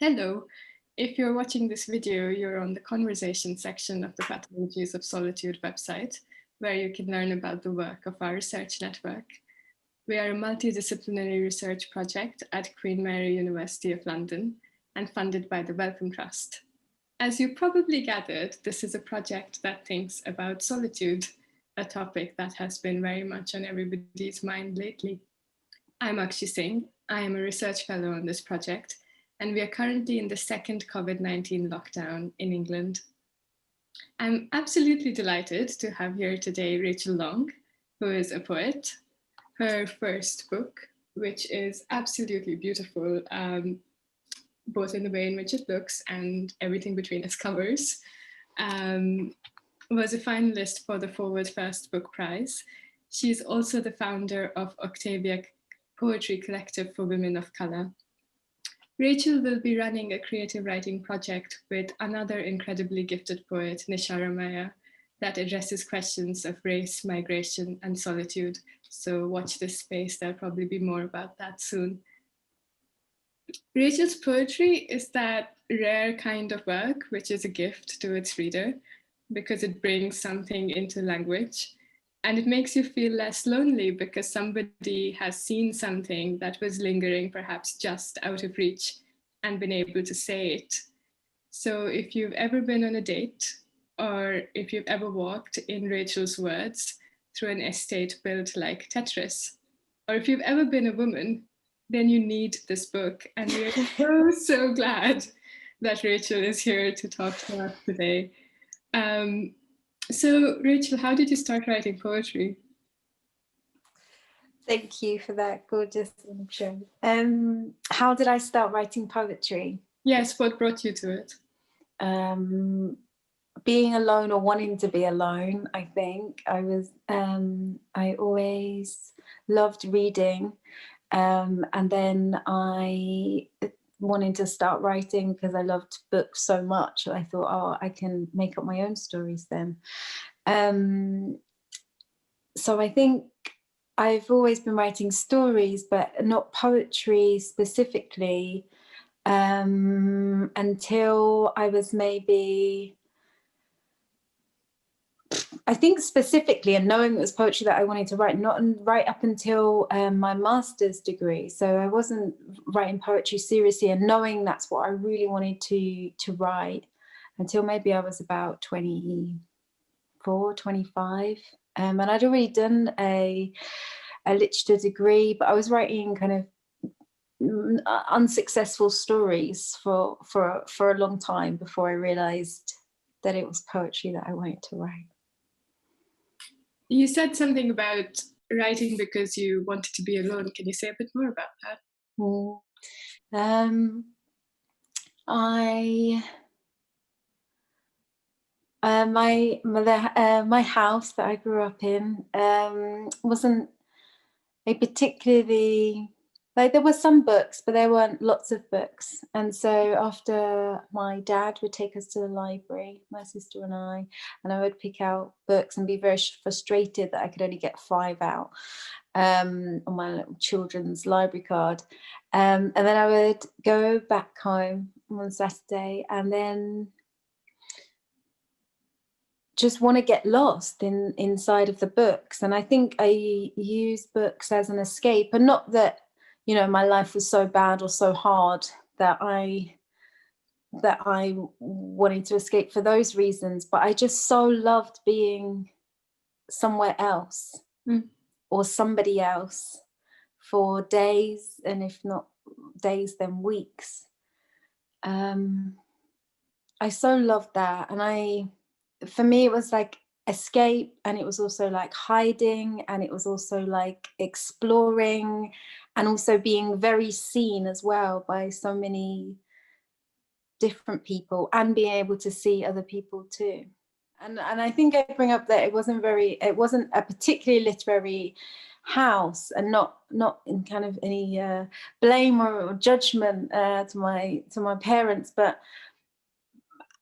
Hello. If you're watching this video, you're on the conversation section of the Pathologies of Solitude website, where you can learn about the work of our research network. We are a multidisciplinary research project at Queen Mary University of London and funded by the Wellcome Trust. As you probably gathered, this is a project that thinks about solitude, a topic that has been very much on everybody's mind lately. I'm Akshi Singh. I am a research fellow on this project, and we are currently in the second COVID-19 lockdown in England. I'm absolutely delighted to have here today Rachel Long, who is a poet. Her first book, which is absolutely beautiful, both in the way in which it looks and everything between its covers, was a finalist for the Forward First Book Prize. She's also the founder of Octavia Poetry Collective for Women of Colour. Rachel will be running a creative writing project with another incredibly gifted poet, Nisha Ramaya, that addresses questions of race, migration, and solitude. So watch this space, there'll probably be more about that soon. Rachel's poetry is that rare kind of work, which is a gift to its reader, because it brings something into language. And it makes you feel less lonely because somebody has seen something that was lingering perhaps just out of reach and been able to say it. So if you've ever been on a date, or if you've ever walked, in Rachel's words, through an estate built like Tetris, or if you've ever been a woman, then you need this book. And we're so glad that Rachel is here to talk to us today. So Rachel, how did you start writing poetry? Thank you for that gorgeous intro. How did I start writing poetry? Yes, what brought you to it? Being alone or wanting to be alone, I think. I always loved reading, and then I wanted to start writing because I loved books so much. I thought, oh, I can make up my own stories then. So I think I've always been writing stories, but not poetry specifically, until I was maybe, I think specifically, and knowing it was poetry that I wanted to write, not right up until my master's degree. So I wasn't writing poetry seriously and knowing that's what I really wanted to write until maybe I was about 24, 25. And I'd already done a literature degree, but I was writing kind of unsuccessful stories for a long time before I realized that it was poetry that I wanted to write. You said something about writing because you wanted to be alone. Can you say a bit more about that? My house that I grew up in wasn't a particularly, like, there were some books, but there weren't lots of books. And so after my dad would take us to the library, my sister and I would pick out books and be very frustrated that I could only get 5 out on my little children's library card. And then I would go back home on Saturday and then just want to get lost inside of the books. And I think I use books as an escape, and not that, you know, my life was so bad or so hard that I wanted to escape for those reasons, but I just so loved being somewhere else or somebody else for days, and if not days, then weeks. I so loved that. And for me, it was like escape, and it was also like hiding, and it was also like exploring, and also being very seen as well by so many different people, and being able to see other people too. And I think I bring up that it wasn't a particularly literary house, and not in kind of any blame or judgment to my parents, but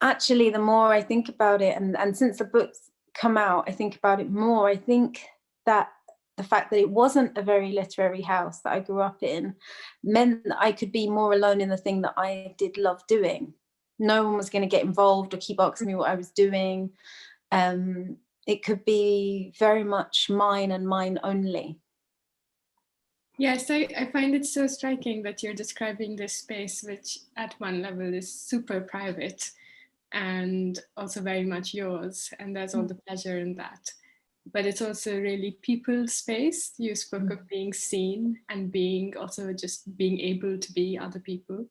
actually, the more I think about it, and since the book's come out, I think about it more. I think that the fact that it wasn't a very literary house that I grew up in meant that I could be more alone in the thing that I did love doing. No one was going to get involved or keep asking me what I was doing. It could be very much mine and mine only. Yes, I find it so striking that you're describing this space, which at one level is super private and also very much yours, and there's all the pleasure in that. But it's also really people space. You spoke of being seen and being also just being able to be other people.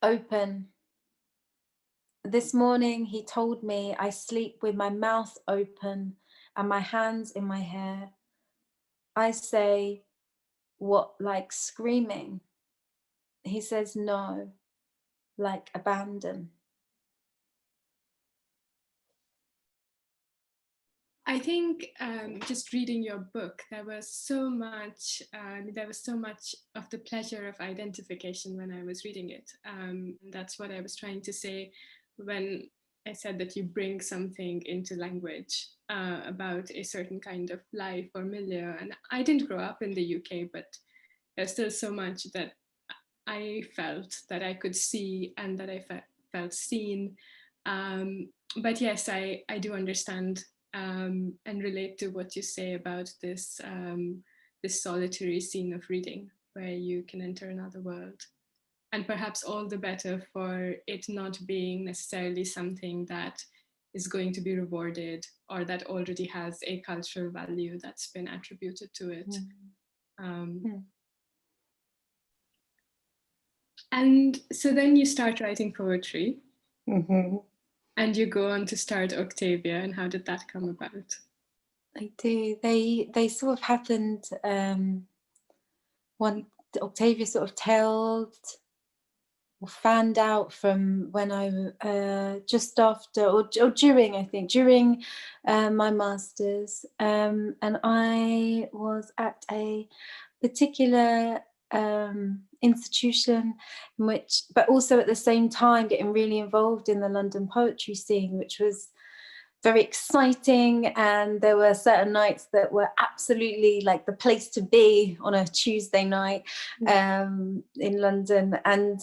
Open. This morning he told me I sleep with my mouth open and my hands in my hair. I say, what, like screaming? He says, no, like abandon. I think just reading your book, there was so much of the pleasure of identification when I was reading it. That's what I was trying to say when I said that you bring something into language about a certain kind of life or milieu. And I didn't grow up in the UK, but there's still so much that I felt that I could see and that I felt seen. But yes, I do understand and relate to what you say about this solitary scene of reading where you can enter another world. And perhaps all the better for it not being necessarily something that is going to be rewarded or that already has a cultural value that's been attributed to it. And so then you start writing poetry. And you go on to start Octavia, and how did that come about? I do. They sort of happened. Octavia sort of tailed or fanned out from when I just after or during, I think, during my master's, and I was at a particular institution in which, but also at the same time getting really involved in the London poetry scene, which was very exciting. And there were certain nights that were absolutely like the place to be on a Tuesday night in London. And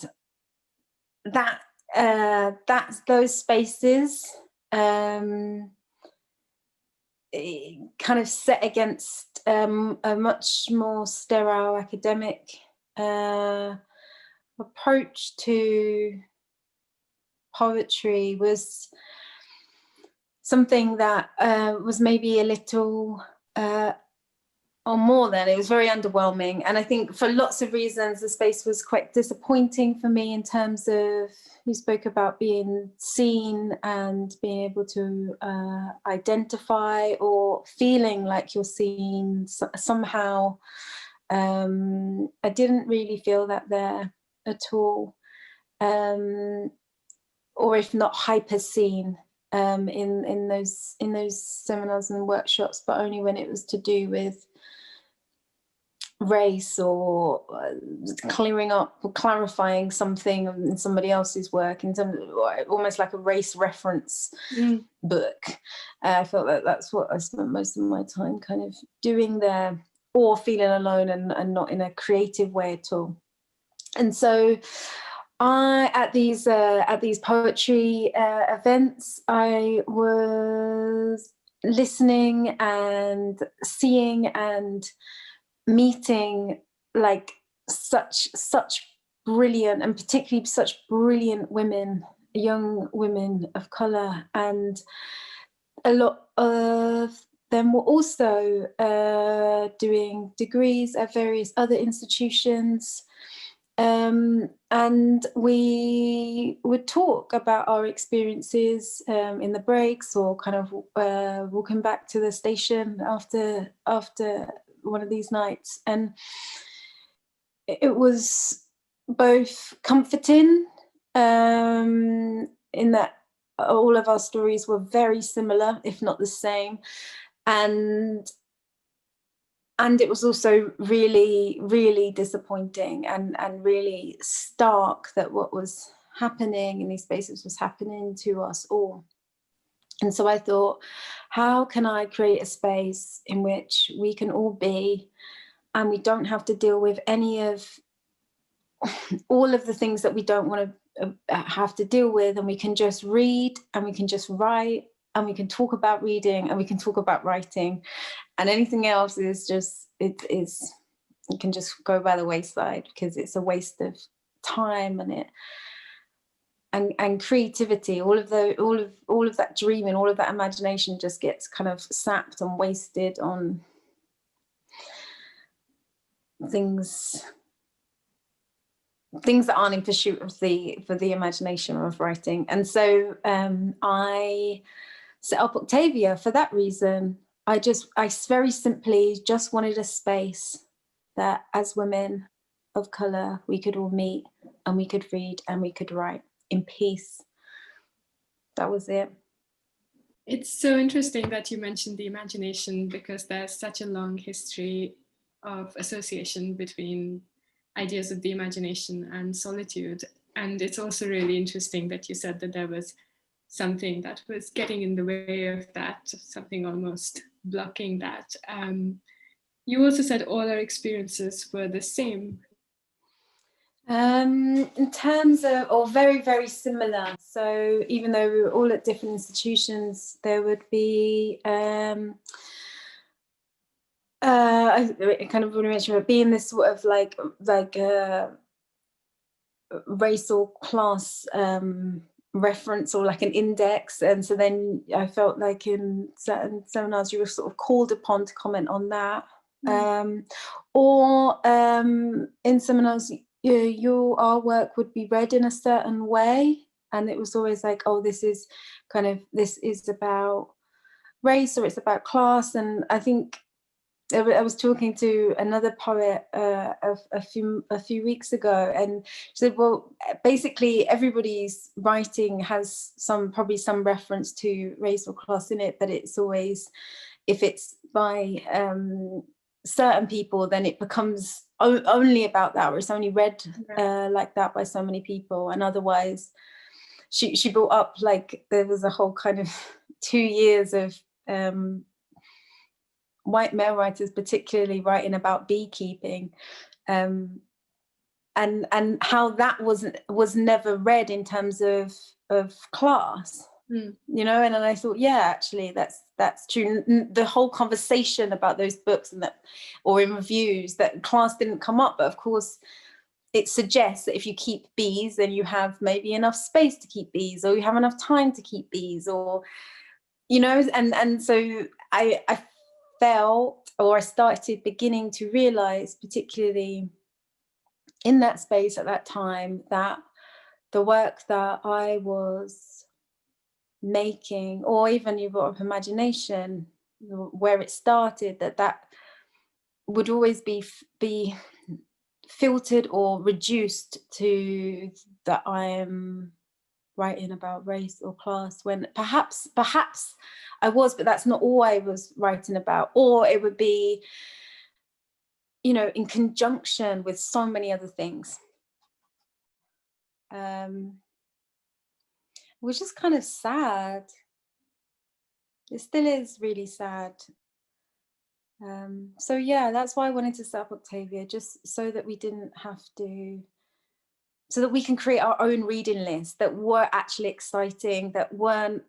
that's those spaces kind of set against a much more sterile academic approach to poetry was something that was maybe a little or more than, it was very underwhelming. And I think for lots of reasons, the space was quite disappointing for me in terms of, you spoke about being seen and being able to identify or feeling like you're seen somehow. I didn't really feel that there at all. Or if not hyper seen in those seminars and workshops, but only when it was to do with race or clearing up or clarifying something in somebody else's work, in terms of almost like a race reference book. I felt that that's what I spent most of my time kind of doing there, or feeling alone and not in a creative way at all. And so at these poetry events, I was listening and seeing and meeting like such brilliant, and particularly such brilliant women, young women of colour, and a lot of them were also doing degrees at various other institutions. And we would talk about our experiences in the breaks, or kind of walking back to the station after one of these nights. And it was both comforting in that all of our stories were very similar, if not the same. And it was also really, really disappointing and really stark that what was happening in these spaces was happening to us all. And so I thought, how can I create a space in which we can all be, and we don't have to deal with any of all of the things that we don't want to have to deal with, and we can just read, and we can just write, and we can talk about reading, and we can talk about writing, and anything else is just, it can just go by the wayside, because it's a waste of time, and creativity, all of that dreaming, all of that imagination just gets kind of sapped and wasted on things that aren't in pursuit of the imagination of writing. And so I set up Octavia for that reason. I very simply just wanted a space that, as women of color, we could all meet, and we could read, and we could write in peace. That was it. It's so interesting that you mentioned the imagination, because there's such a long history of association between ideas of the imagination and solitude. And it's also really interesting that you said that there was something that was getting in the way of that, something almost blocking that. You also said all our experiences were the same. In terms of, or very, very similar. So even though we were all at different institutions, there would be, I kind of want to mention, but being this sort of like race or class reference, or like an index. And so then I felt like in certain seminars you were sort of called upon to comment on that. Or in seminars, our work would be read in a certain way, and it was always like, oh, this is about race, or it's about class. And I think I was talking to another poet a few weeks ago, and she said, well, basically everybody's writing has probably some reference to race or class in it, but it's always, if it's by certain people, then it becomes only about that, or it's only read like that by so many people. And otherwise, she brought up, like, there was a whole kind of 2 years of white male writers particularly writing about beekeeping, and how that was never read in terms of class. You know, and then I thought, yeah, actually that's true. The whole conversation about those books, and that, or in reviews, that class didn't come up, but of course it suggests that if you keep bees, then you have maybe enough space to keep bees, or you have enough time to keep bees, or, you know, and so I felt, or I started beginning to realize, particularly in that space at that time, that the work that I was making, or even you brought up imagination, where it started, that would always be filtered or reduced to that I am writing about race or class, when perhaps I was, but that's not all I was writing about. Or it would be, you know, in conjunction with so many other things, which is kind of sad. It still is really sad. So yeah, that's why I wanted to set up Octavia, just so that we didn't have to, so that we can create our own reading lists that were actually exciting, that were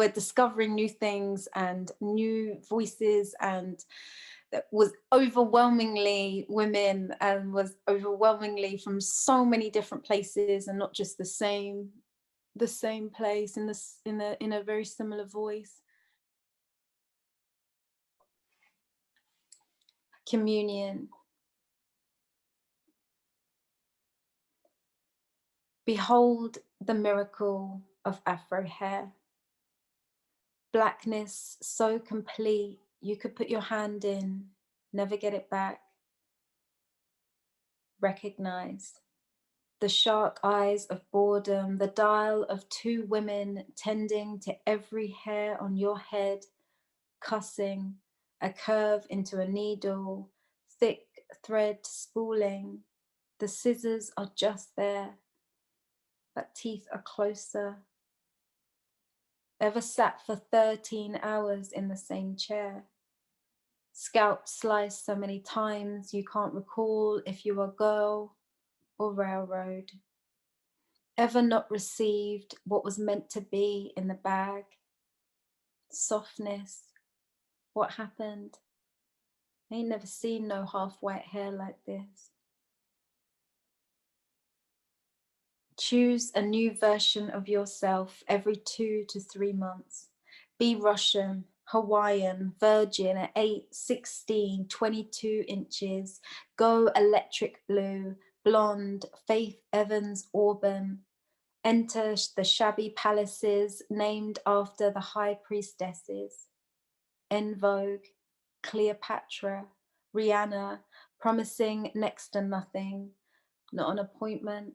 discovering new things and new voices, and that was overwhelmingly women, and was overwhelmingly from so many different places, and not just the same place in a very similar voice. Communion. Behold the miracle of Afro hair. Blackness so complete, you could put your hand in, never get it back. Recognize the shark eyes of boredom, the dial of 2 women tending to every hair on your head, cussing, a curve into a needle, thick thread spooling. The scissors are just there. but teeth are closer. Ever sat for 13 hours in the same chair? Scalp sliced so many times you can't recall if you are girl or railroad. Ever not received what was meant to be in the bag? Softness, what happened? Ain't never seen no half white hair like this. Choose a new version of yourself every 2 to 3 months. Be Russian, Hawaiian, virgin at 8, 16, 22 inches. Go electric blue, blonde, Faith Evans Auburn. Enter the shabby palaces named after the high priestesses. En Vogue, Cleopatra, Rihanna, promising next to nothing, not an appointment,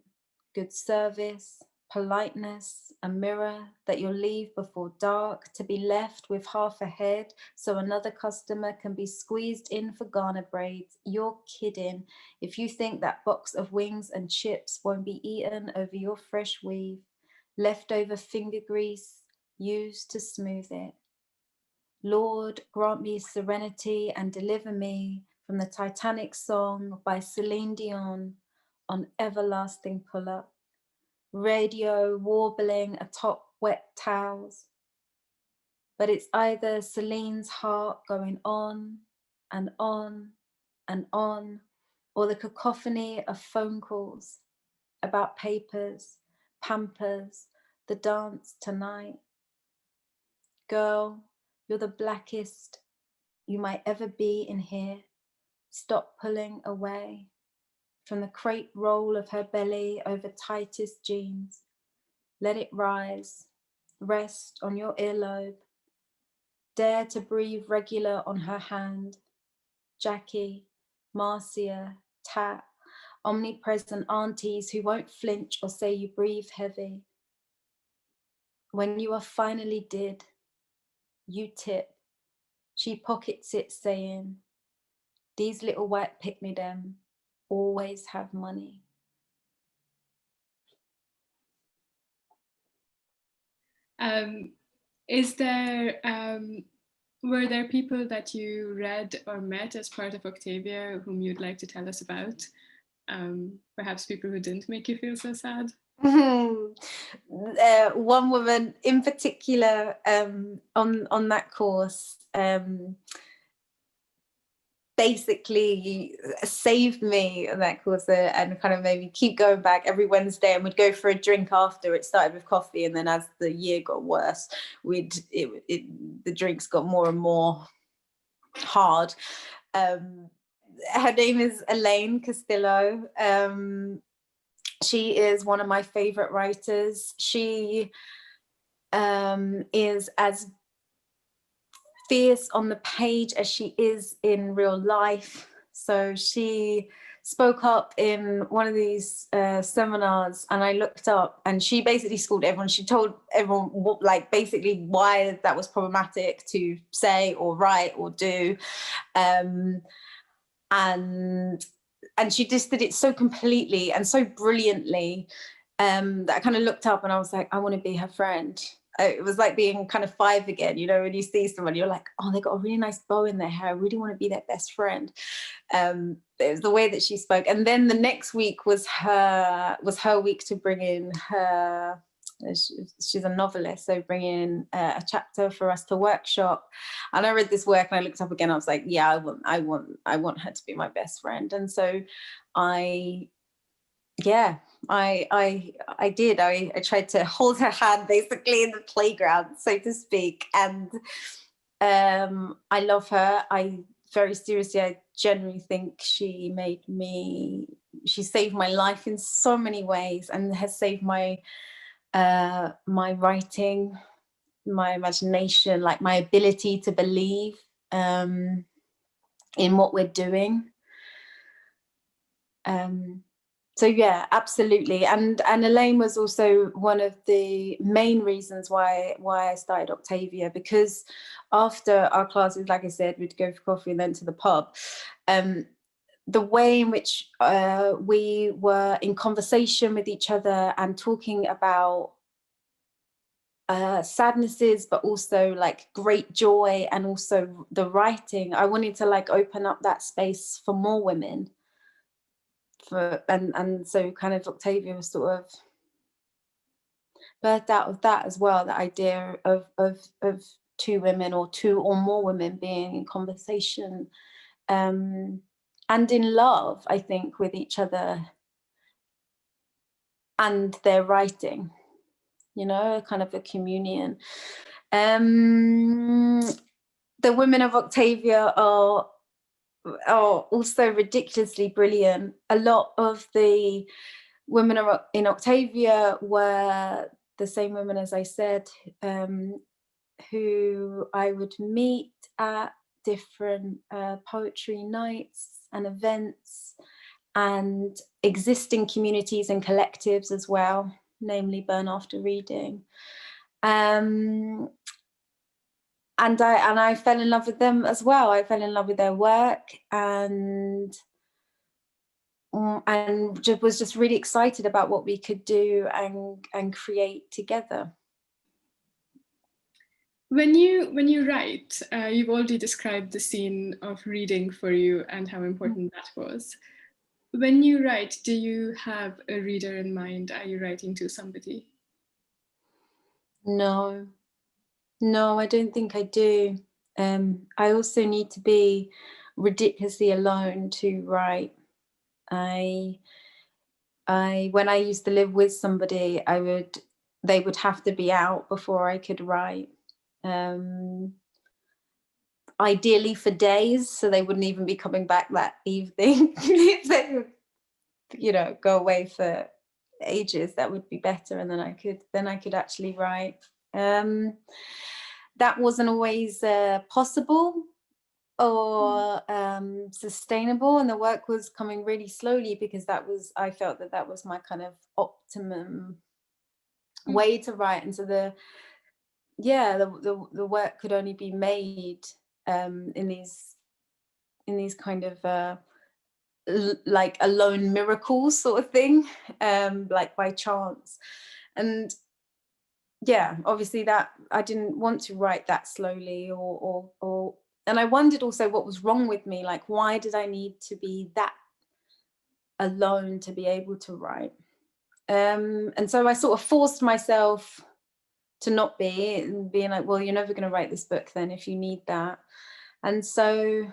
good service, politeness, a mirror that you'll leave before dark to be left with half a head so another customer can be squeezed in for Ghana braids. You're kidding if you think that box of wings and chips won't be eaten over your fresh weave, leftover finger grease used to smooth it. Lord, grant me serenity and deliver me from the Titanic song by Celine Dion on everlasting pull-up. Radio warbling atop wet towels. But it's either Celine's heart going on and on and on, or the cacophony of phone calls about papers, Pampers, the dance tonight. Girl, you're the blackest you might ever be in here. Stop pulling away from the crepe roll of her belly over tightest jeans. Let it rise, rest on your earlobe. Dare to breathe regular on her hand. Jackie, Marcia, Tat, omnipresent aunties who won't flinch or say you breathe heavy. When you are finally did, you tip. She pockets it saying, these little white pick-me-dem always have money. Is there, were there people that you read or met as part of Octavia whom you'd like to tell us about? Perhaps people who didn't make you feel so sad? One woman in particular on that course basically saved me on that course and kind of made me keep going back every Wednesday, and we'd go for a drink after. It started with coffee, and then as the year got worse, the drinks got more and more hard. Her name is Elaine Castillo. She is one of my favorite writers. She is as fierce on the page as she is in real life. So she spoke up in one of these seminars, and I looked up, and she basically schooled everyone. She told everyone what, like, basically why that was problematic to say or write or do. And she just did it so completely and so brilliantly that I kind of looked up and I was like, I want to be her friend. It was like being kind of 5 again, you know, when you see someone, you're like, oh, they got a really nice bow in their hair. I really want to be their best friend. It was the way that she spoke. And then the next week was her week to bring in her, she's a novelist, so bring in a chapter for us to workshop. And I read this work and I looked up again. I was like, yeah, I want her to be my best friend. And so I did. I tried to hold her hand basically in the playground, so to speak. And I love her. I genuinely think she saved my life in so many ways, and has saved my writing, my imagination, like my ability to believe in what we're doing. So yeah, absolutely. And Elaine was also one of the main reasons why I started Octavia, because after our classes, like I said, we'd go for coffee and then to the pub. the way in which we were in conversation with each other and talking about sadnesses, but also like great joy, and also the writing. I wanted to like open up that space for more women. And so kind of Octavia was sort of birthed out of that as well, the idea of two women or two or more women being in conversation and in love, I think, with each other and their writing, you know, kind of a communion. The women of Octavia are also ridiculously brilliant. A lot of the women in Octavia were the same women, as I said, who I would meet at different poetry nights and events, and existing communities and collectives as well, namely Burn After Reading. And I fell in love with them as well. I fell in love with their work, and was just really excited about what we could do and create together. When you write, you've already described the scene of reading for you and how important that was. When you write, do you have a reader in mind? Are you writing to somebody? No, I don't think I do. I also need to be ridiculously alone to write. When I used to live with somebody, they would have to be out before I could write. Ideally for days, so they wouldn't even be coming back that evening. If they would, you know, go away for ages, that would be better, and then I could actually write. That wasn't always possible or sustainable, and the work was coming really slowly, because I felt that was my kind of optimum way to write. And so the work could only be made in these kind of like alone miracles sort of thing, like by chance. And yeah, obviously that I didn't want to write that slowly, or and I wondered also what was wrong with me. Like, why did I need to be that alone to be able to write? And so I sort of forced myself to not be, and being like, well, you're never going to write this book then if you need that. And so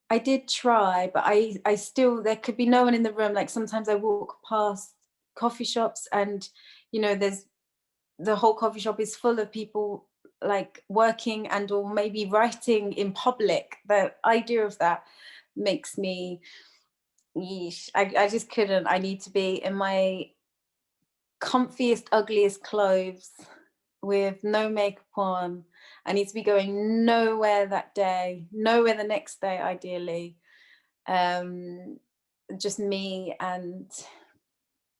I did try, but I still, there could be no one in the room. Like sometimes I walk past coffee shops and, you know, the whole coffee shop is full of people like working and or maybe writing in public. The idea of that makes me, yeesh, I just couldn't. I need to be in my comfiest, ugliest clothes with no makeup on. I need to be going nowhere that day, nowhere the next day, ideally. Just me and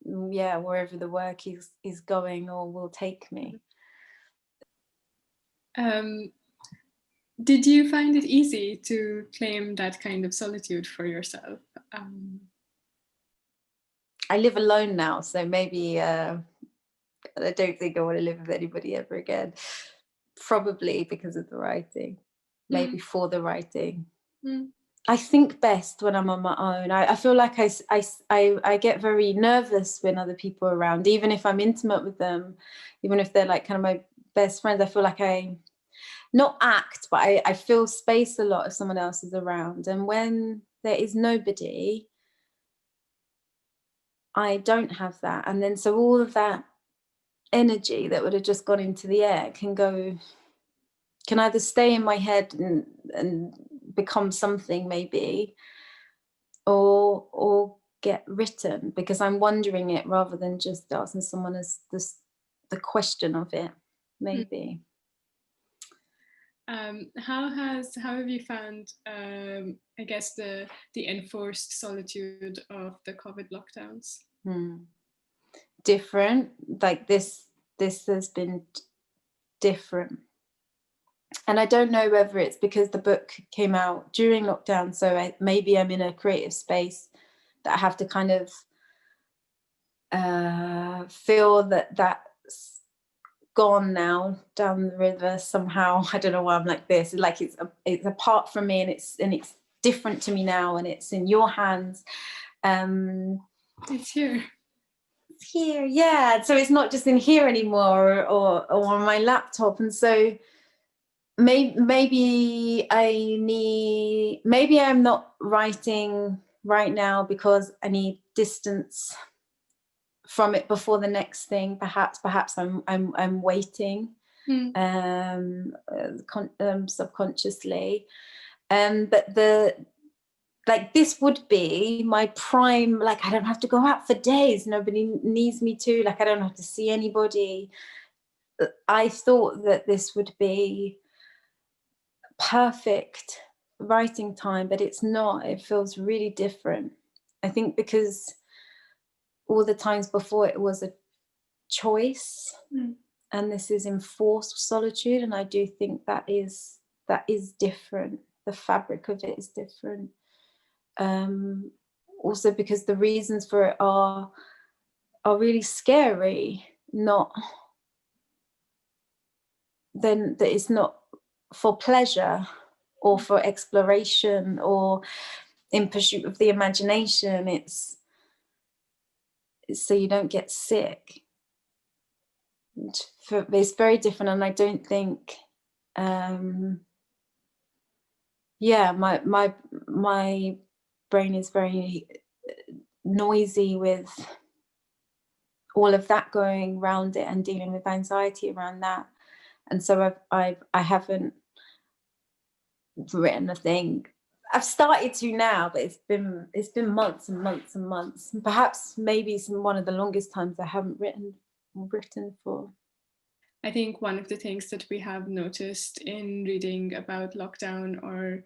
wherever the work is going or will take me. Did you find it easy to claim that kind of solitude for yourself? I live alone now, so maybe I don't think I want to live with anybody ever again. Probably because of the writing, maybe for the writing. I think best when I'm on my own. I feel like I get very nervous when other people are around, even if I'm intimate with them, even if they're like kind of my best friends. I feel like I not act, but I feel space a lot if someone else is around. And when there is nobody, I don't have that. And then so all of that energy that would have just gone into the air can either stay in my head and become something maybe, or get written, because I'm wondering it rather than just asking someone as the question of it, maybe. How have you found, I guess, the enforced solitude of the COVID lockdowns? Different, like this has been different. And I don't know whether it's because the book came out during lockdown, so maybe I'm in a creative space that I have to kind of feel that that's gone now down the river somehow. I don't know why I'm like this. Like it's apart from me, and it's different to me now, and it's in your hands. It's here. It's here, yeah. So it's not just in here anymore, or on my laptop, and so maybe I'm not writing right now because I need distance from it before the next thing. Perhaps I'm waiting subconsciously, but this would be my prime, like I don't have to go out for days, nobody needs me to, like I don't have to see anybody. I thought that this would be perfect writing time, but it's not. It feels really different, I think, because all the times before it was a choice, and this is enforced solitude, and I do think that is different. The fabric of it is different, also because the reasons for it are really scary. Not then that it's not for pleasure or for exploration or in pursuit of the imagination. It's so you don't get sick. It's very different, and I don't think my brain is very noisy with all of that going around it and dealing with anxiety around that, and so I haven't written a thing. I've started to now, but it's been months and months and months, and perhaps maybe one of the longest times I haven't written for. I think one of the things that we have noticed in reading about lockdown or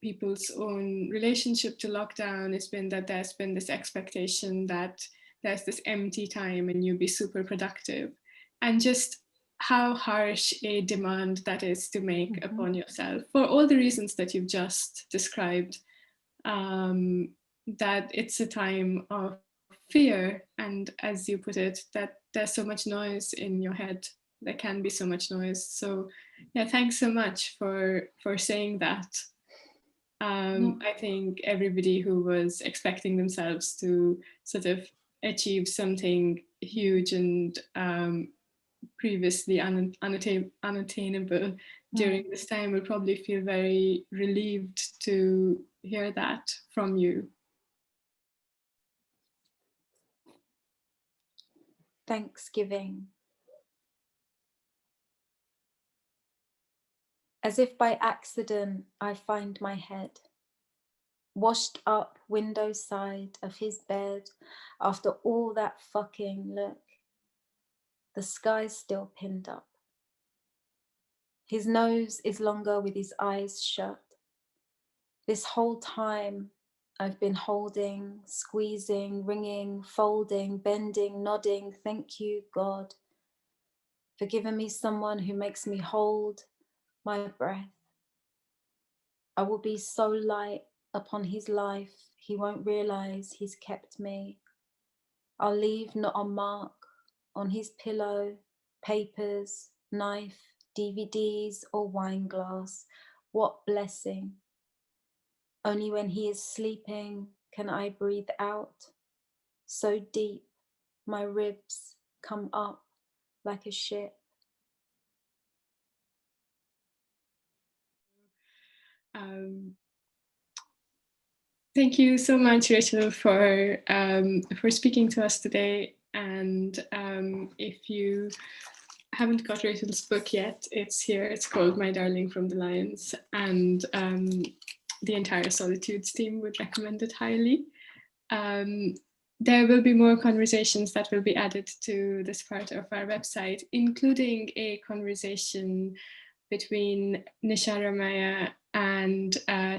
people's own relationship to lockdown has been that there's been this expectation that there's this empty time and you'll be super productive, and just how harsh a demand that is to make upon yourself for all the reasons that you've just described, that it's a time of fear, and as you put it, that there's so much noise in your head. There can be so much noise. So yeah, thanks so much for saying that. I think everybody who was expecting themselves to sort of achieve something huge and previously unattainable during this time will probably feel very relieved to hear that from you. Thanksgiving. As if by accident I find my head washed up window side of his bed after all that fucking look. The sky's still pinned up. His nose is longer with his eyes shut. This whole time I've been holding, squeezing, wringing, folding, bending, nodding. Thank you, God, for giving me someone who makes me hold my breath. I will be so light upon his life, he won't realize he's kept me. I'll leave not a mark on his pillow, papers, knife, DVDs, or wine glass. What blessing. Only when he is sleeping can I breathe out. So deep, my ribs come up like a ship. Thank you so much, Rachel, for speaking to us today. And if you haven't got Rachel's book yet, it's here. It's called My Darling from the Lions, and the entire Solitudes team would recommend it highly. There will be more conversations that will be added to this part of our website, including a conversation between Nisha Ramaya and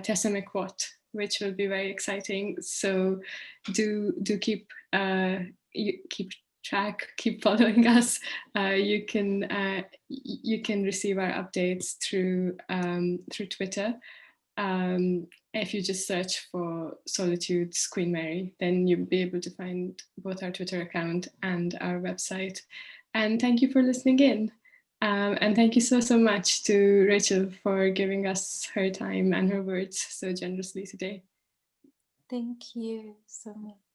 Tessa McWatt, which will be very exciting. So do keep track, keep following us. You can receive our updates through Twitter. If you just search for Solitude's Queen Mary, then you'll be able to find both our Twitter account and our website. And thank you for listening in. And thank you so much to Rachel for giving us her time and her words so generously today. Thank you so much.